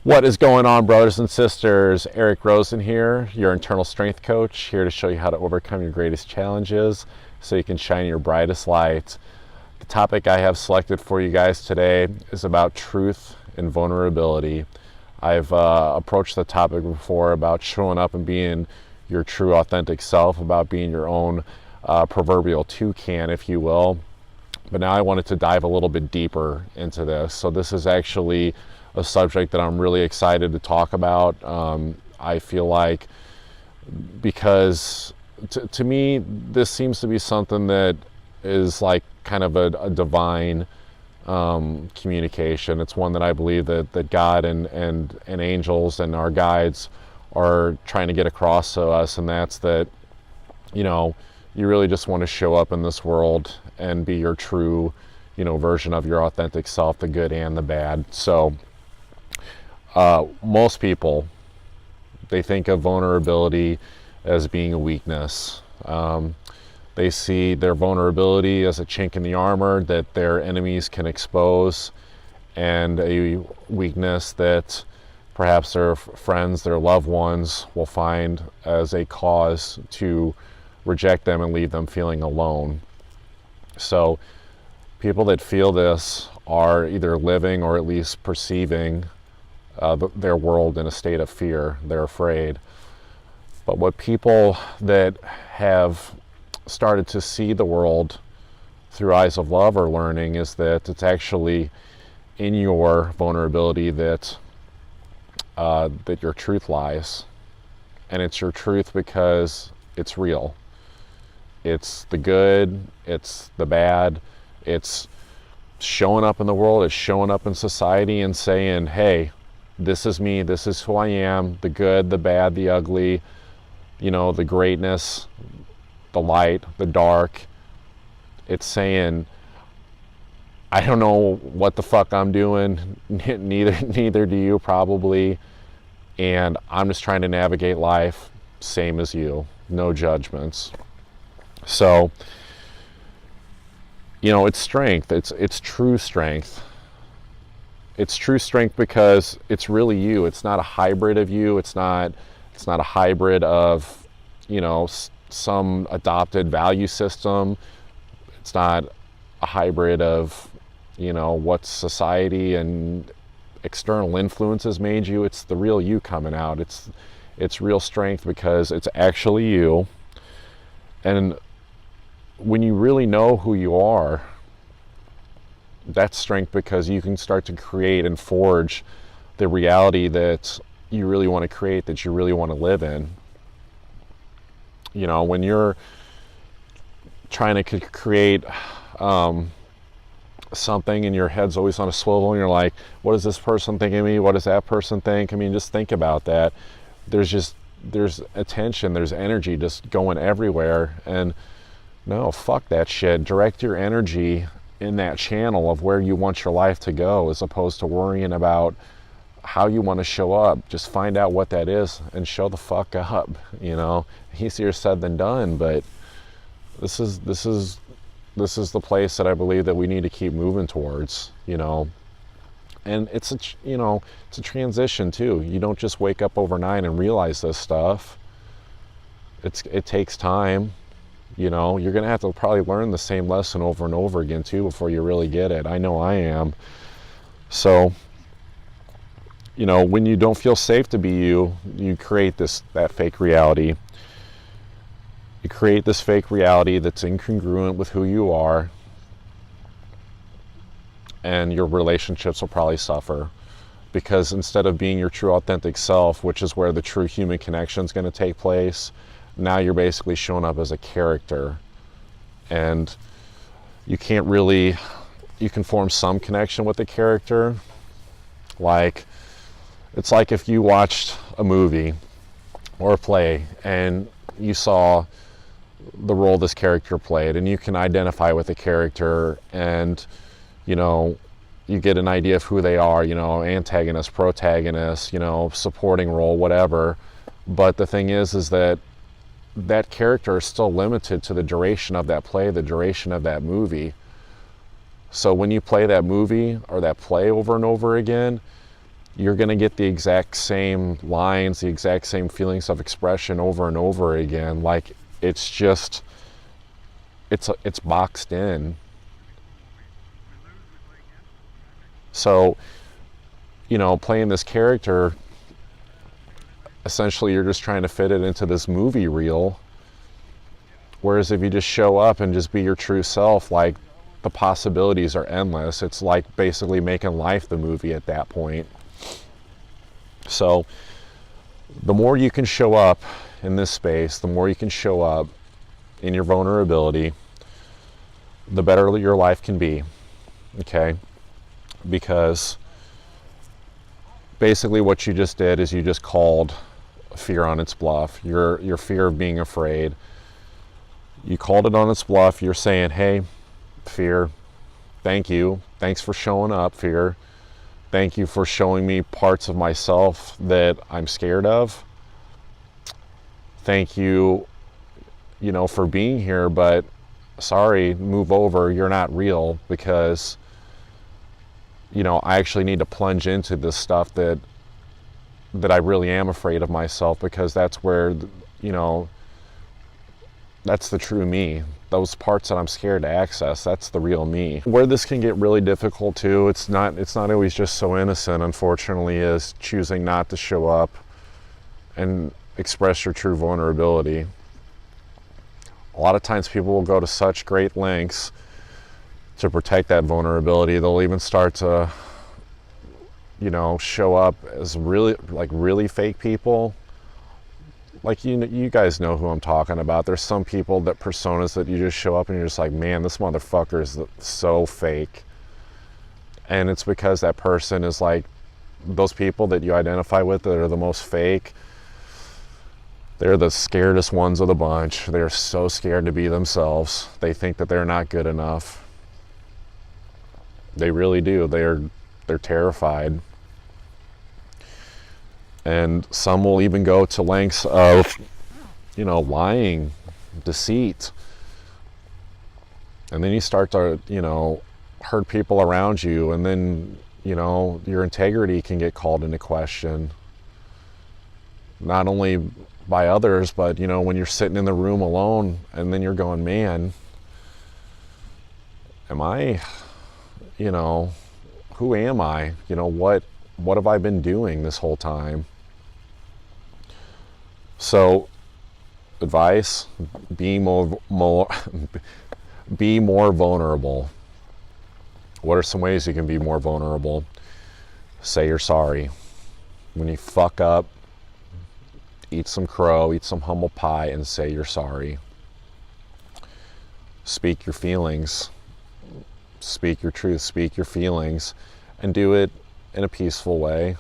What is going on, brothers and sisters? Eric Rosen here, your internal strength coach, here to show you how to overcome your greatest challenges so you can shine your brightest light. The topic I have selected for you guys today is about truth and vulnerability. I've approached the topic before about showing up and being your true authentic self, about being your own proverbial toucan, if you will. But now I wanted to dive a little bit deeper into this. So this is actually a subject that I'm really excited to talk about. I feel like because to me, this seems to be something that is like kind of a divine communication. It's one that I believe that God and angels and our guides are trying to get across to us, and that's that, you know, you really just want to show up in this world and be your true, version of your authentic self, the good and the bad. So most people, they think of vulnerability as being a weakness. They see their vulnerability as a chink in the armor that their enemies can expose, and a weakness that perhaps their friends, their loved ones will find as a cause to reject them and leave them feeling alone. So people that feel this are either living or at least perceiving their world in a state of fear. They're afraid. But what people that have started to see the world through eyes of love are learning is that it's actually in your vulnerability that your truth lies. And it's your truth because it's real. It's the good, it's the bad, it's showing up in the world, it's showing up in society and saying, hey, this is me, this is who I am, the good, the bad, the ugly, the greatness, the light, the dark. It's saying, I don't know what the fuck I'm doing, neither do you probably, and I'm just trying to navigate life, same as you, no judgments. So, it's strength, it's true strength. It's true strength because it's really you. It's not a hybrid of you. It's not a hybrid of, some adopted value system. It's not a hybrid of, what society and external influences made you. It's the real you coming out. It's real strength because it's actually you. And when you really know who you are, that's strength because you can start to create and forge the reality that you really want to create, that you really want to live in. When you're trying to create something and your head's always on a swivel and you're like, what does this person think of me? What does that person think? I mean, just think about that. There's attention, there's energy just going everywhere. And no, fuck that shit. Direct your energy in that channel of where you want your life to go, as opposed to worrying about how you want to show up. Just find out what that is and show the fuck up. Easier said than done, but this is the place that I believe that we need to keep moving towards. And it's a transition too. You don't just wake up overnight and realize this stuff. It takes time. You're going to have to probably learn the same lesson over and over again too before you really get it. I know I am. So, when you don't feel safe to be you, you create that fake reality. You create this fake reality that's incongruent with who you are, and your relationships will probably suffer, because instead of being your true authentic self, which is where the true human connection is going to take place, now you're basically showing up as a character. And you can form some connection with the character. It's like if you watched a movie or a play and you saw the role this character played, and you can identify with the character, and you get an idea of who they are, antagonist, protagonist, supporting role, whatever. But the thing is that character is still limited to the duration of that play, the duration of that movie. So when you play that movie or that play over and over again, you're going to get the exact same lines, the exact same feelings of expression over and over again. Like, it's just, it's boxed in. So, playing this character, essentially you're just trying to fit it into this movie reel. Whereas if you just show up and just be your true self, like, the possibilities are endless. It's like basically making life the movie at that point. So the more you can show up in this space, the more you can show up in your vulnerability, the better your life can be. Okay? Because basically what you just did is you just called fear on its bluff. Your fear of being afraid. You called it on its bluff. You're saying, hey, fear, thank you. Thanks for showing up, fear. Thank you for showing me parts of myself that I'm scared of. Thank you, for being here, but sorry, move over. You're not real, because, I actually need to plunge into this stuff that I really am afraid of myself, because that's where, that's the true me. Those parts that I'm scared to access, that's the real me. Where this can get really difficult too, it's not always just so innocent, unfortunately, is choosing not to show up and express your true vulnerability. A lot of times people will go to such great lengths to protect that vulnerability. They'll even start to, show up as really fake people. Like, you guys know who I'm talking about. There's some people, that personas that you just show up and you're just like, man, this motherfucker is so fake. And it's because that person is like, those people that you identify with that are the most fake, they're the scaredest ones of the bunch. They're so scared to be themselves. They think that they're not good enough. They really do. They're terrified. And some will even go to lengths of, lying, deceit. And then you start to, hurt people around you, and then, your integrity can get called into question. Not only by others, but, when you're sitting in the room alone, and then you're going, man, am I, who am I? What have I been doing this whole time? So, advice: be more vulnerable. What are some ways you can be more vulnerable? Say you're sorry. When you fuck up, eat some crow, eat some humble pie, and say you're sorry. Speak your feelings. Speak your truth. Speak your feelings, and do it in a peaceful way.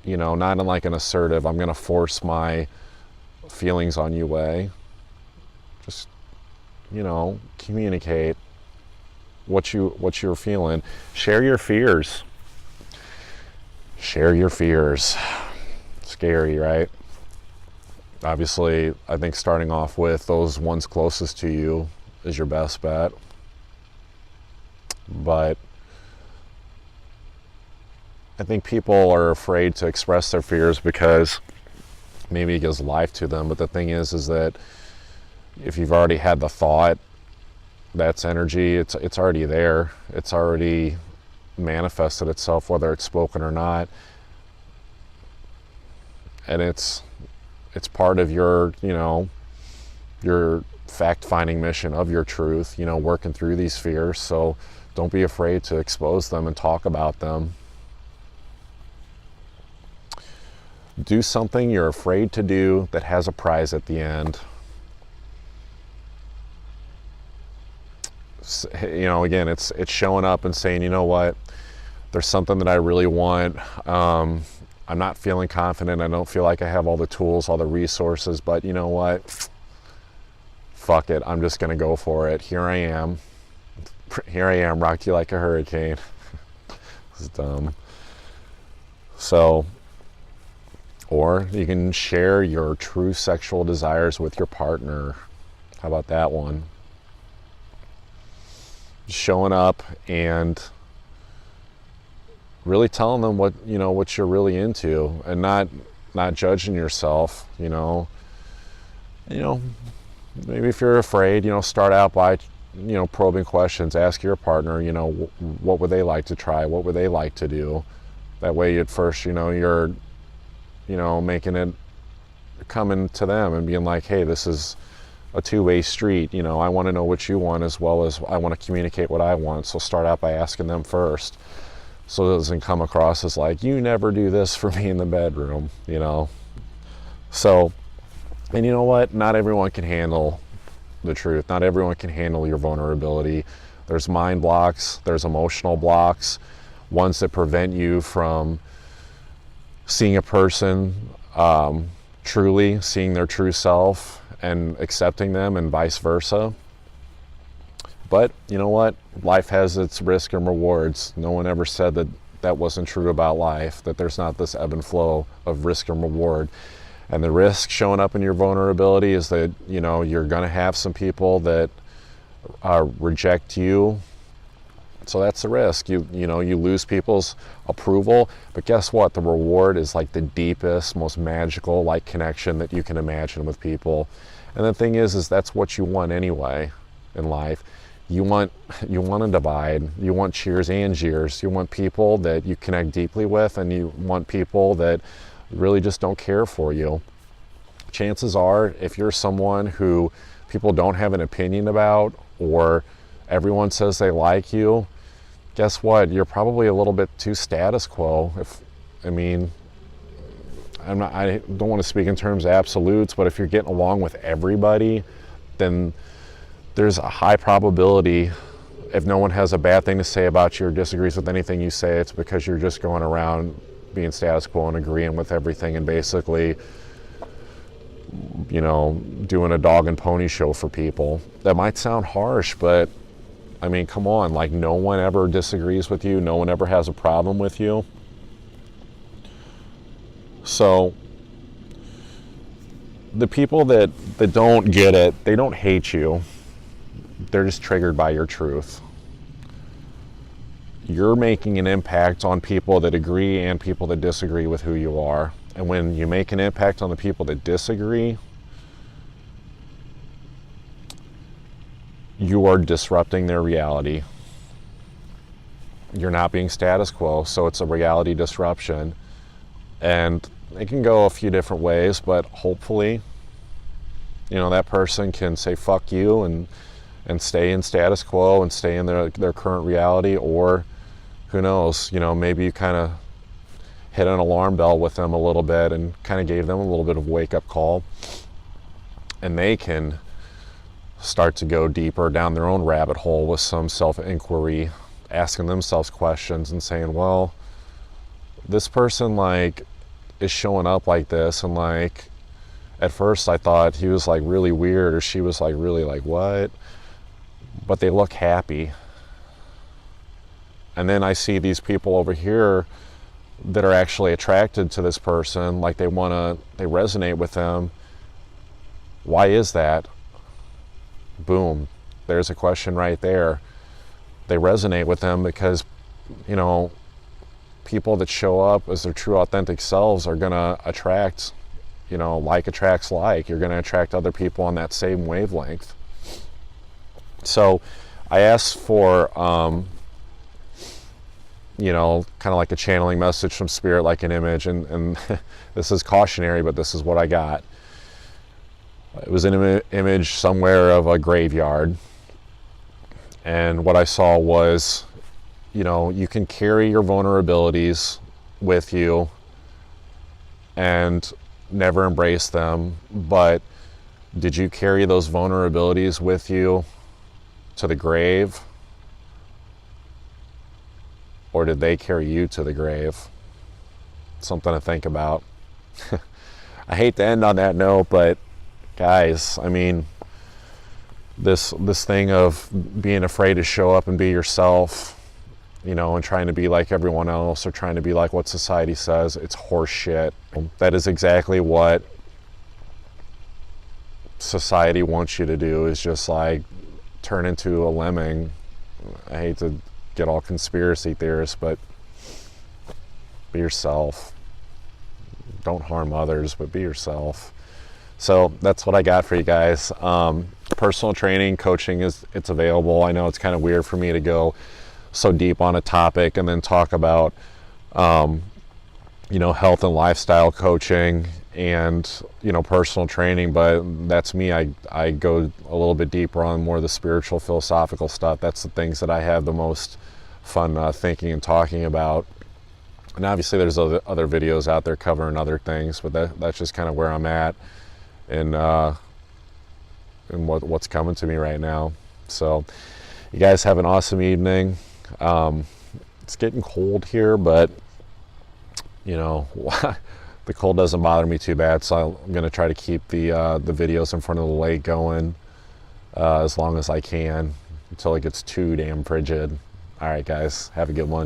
Not in like an assertive, I'm going to force my feelings on you way. Just, communicate what you're feeling. Share your fears. Share your fears. Scary, right? Obviously, I think starting off with those ones closest to you is your best bet. But I think people are afraid to express their fears because maybe it gives life to them. But the thing is that if you've already had the thought, that's energy. It's already there. It's already manifested itself, whether it's spoken or not. And it's part of your, your fact-finding mission of your truth, working through these fears. So don't be afraid to expose them and talk about them. Do something you're afraid to do that has a prize at the end. Again, it's showing up and saying, you know what, there's something that I really want. I'm not feeling confident. I don't feel like I have all the tools, all the resources, but you know what? Fuck it. I'm just going to go for it. Here I am. Rocked you like a hurricane. It's dumb. So, or you can share your true sexual desires with your partner. How about that one? Showing up and really telling them what, what you're really into, and not judging yourself. You know, maybe if you're afraid, start out by, probing questions. Ask your partner, what would they like to try? What would they like to do? That way at first, you're, making it, coming to them and being like, hey, this is a two-way street. I want to know what you want as well as I want to communicate what I want. So start out by asking them first, so it doesn't come across as like, you never do this for me in the bedroom, So, and you know what? Not everyone can handle the truth. Not everyone can handle your vulnerability. There's mind blocks, there's emotional blocks, ones that prevent you from seeing a person, truly seeing their true self and accepting them, and vice versa. But you know what? Life has its risk and rewards. No one ever said that that wasn't true about life, that there's not this ebb and flow of risk and reward. And the risk showing up in your vulnerability is that, you're going to have some people that reject you. So that's the risk. You lose people's approval, but guess what? The reward is like the deepest, most magical connection that you can imagine with people. And the thing is that's what you want anyway in life. You want a divide. You want cheers and jeers. You want people that you connect deeply with, and you want people that really just don't care for you. Chances are, if you're someone who people don't have an opinion about, or everyone says they like you, guess what? You're probably a little bit too status quo. I don't want to speak in terms of absolutes, but if you're getting along with everybody, then there's a high probability, if no one has a bad thing to say about you or disagrees with anything you say, it's because you're just going around being status quo and agreeing with everything, and basically, doing a dog and pony show for people. That might sound harsh, but come on, no one ever disagrees with you. No one ever has a problem with you. So the people that don't get it, they don't hate you. They're just triggered by your truth. You're making an impact on people that agree and people that disagree with who you are. And when you make an impact on the people that disagree, you are disrupting their reality. You're not being status quo, so it's a reality disruption. And it can go a few different ways, but hopefully, that person can say fuck you and stay in status quo and stay in their current reality. Or who knows, maybe you kind of hit an alarm bell with them a little bit and kind of gave them a little bit of wake-up call, and they can start to go deeper down their own rabbit hole with some self-inquiry, asking themselves questions and saying, well, this person is showing up like this, and at first I thought he was really weird, or she was really what, but they look happy. And then I see these people over here that are actually attracted to this person, they resonate with them. Why is that? Boom, there's a question right there. They resonate with them because, people that show up as their true authentic selves are gonna attract, like attracts like. You're gonna attract other people on that same wavelength. So I asked for, kind of like a channeling message from spirit, like an image, and this is cautionary, but this is what I got. It was an image somewhere of a graveyard, and what I saw was, you can carry your vulnerabilities with you and never embrace them, but did you carry those vulnerabilities with you to the grave? Or did they carry you to the grave? Something to think about. I hate to end on that note, but guys, this thing of being afraid to show up and be yourself, and trying to be like everyone else, or trying to be like what society says, it's horse shit. That is exactly what society wants you to do, is just turn into a lemming. I hate to get all conspiracy theorists, but Be yourself. Don't harm others, but be yourself. So that's what I got for you guys. Personal training, coaching it's available. I know it's kind of weird for me to go so deep on a topic and then talk about you know, health and lifestyle coaching and, you know, personal training, but that's me. I go a little bit deeper on more of the spiritual, philosophical stuff. That's the things that I have the most fun thinking and talking about. And obviously there's other videos out there covering other things, but that's just kind of where I'm at and what's coming to me right now. So you guys have an awesome evening. It's getting cold here, but you know, the cold doesn't bother me too bad, so I'm going to try to keep the videos in front of the lake going as long as I can until it gets too damn frigid. All right, guys, have a good one.